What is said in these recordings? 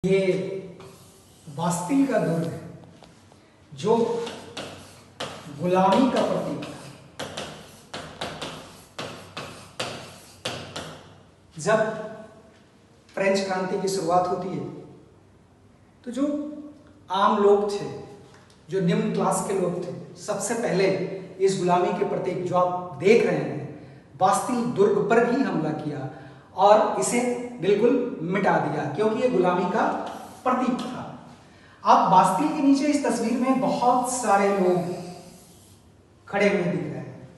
ये बास्तिल का दुर्ग है जो गुलामी का प्रतीक था। जब फ्रेंच क्रांति की शुरुआत होती है तो जो आम लोग थे, जो निम्न क्लास के लोग थे, सबसे पहले इस गुलामी के प्रतीक जो आप देख रहे हैं बास्तिल दुर्ग पर भी हमला किया और इसे बिल्कुल मिटा दिया, क्योंकि ये गुलामी का प्रतीक था। अब बास्तिल के नीचे इस तस्वीर में बहुत सारे लोग खड़े हुए दिख रहे हैं।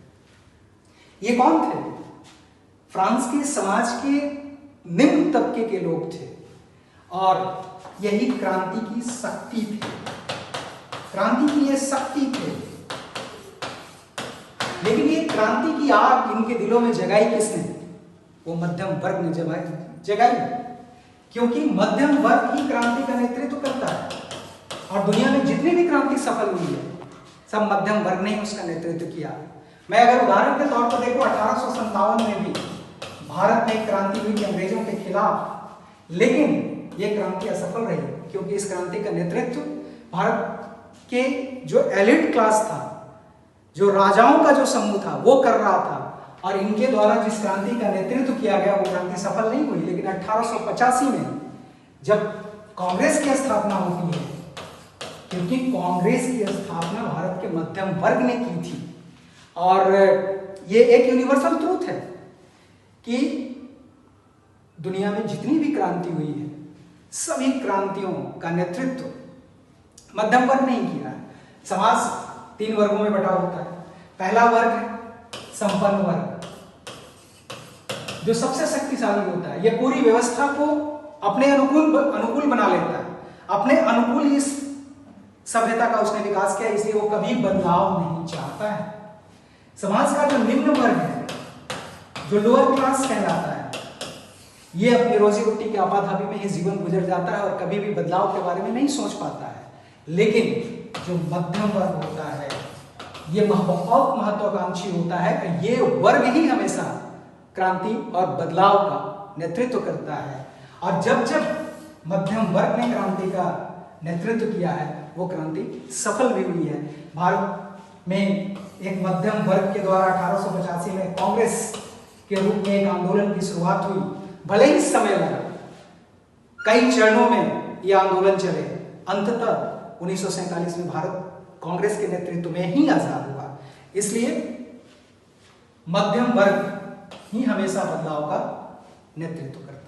ये कौन थे? फ्रांस के समाज के निम्न तबके के लोग थे और यही क्रांति की शक्ति थी। क्रांति की ये शक्ति थे, लेकिन ये क्रांति की आग इनके दिलों में जगाई किसने? वो मध्यम वर्ग ने जगाई, क्योंकि मध्यम वर्ग ही क्रांति का नेतृत्व करता है और दुनिया में जितनी भी क्रांति सफल हुई है सब मध्यम वर्ग ने ही उसका नेतृत्व किया। मैं अगर उदाहरण के तौर पर देखो, 1857 में भी भारत में क्रांति हुई थी अंग्रेजों के खिलाफ, लेकिन यह क्रांति असफल रही क्योंकि इस क्रांति का नेतृत्व भारत के जो एलिट क्लास था, जो राजाओं का जो समूह था, वो कर रहा था और इनके द्वारा जिस क्रांति का नेतृत्व किया गया वो क्रांति सफल नहीं हुई। लेकिन 1885 में जब कांग्रेस की स्थापना होती है, क्योंकि कांग्रेस की स्थापना भारत के मध्यम वर्ग ने की थी और ये एक यूनिवर्सल ट्रूथ है कि दुनिया में जितनी भी क्रांति हुई है सभी क्रांतियों का नेतृत्व मध्यम वर्ग ने ही किया है। समाज 3 वर्गों में बटा होता है। पहला वर्ग है संपन्न वर्ग, जो सबसे शक्तिशाली होता है। यह पूरी व्यवस्था को अपने अनुकूल बना लेता है, अपने अनुकूल इस सभ्यता का उसने विकास किया, इसलिए वो कभी बदलाव नहीं चाहता है। समाज का जो निम्न वर्ग है, जो लोअर क्लास कहलाता है, ये अपनी रोजी रोटी के आपाधापी में ही जीवन गुजर जाता है और कभी भी बदलाव के बारे में नहीं सोच पाता है। लेकिन जो मध्यम वर्ग होता है ये बहुत महत्वाकांक्षी होता है। ये वर्ग ही हमेशा क्रांति और बदलाव का नेतृत्व करता है और जब जब मध्यम वर्ग ने क्रांति का नेतृत्व किया है वो क्रांति सफल भी हुई है। भारत में एक मध्यम वर्ग के द्वारा 1885 में कांग्रेस के रूप में एक आंदोलन की शुरुआत हुई। भले ही समय लगा, कई चरणों में यह आंदोलन चले, अंततः 1947 में भारत कांग्रेस के नेतृत्व में ही आजाद हुआ। इसलिए मध्यम वर्ग ही हमेशा बदलाव का नेतृत्व करता है।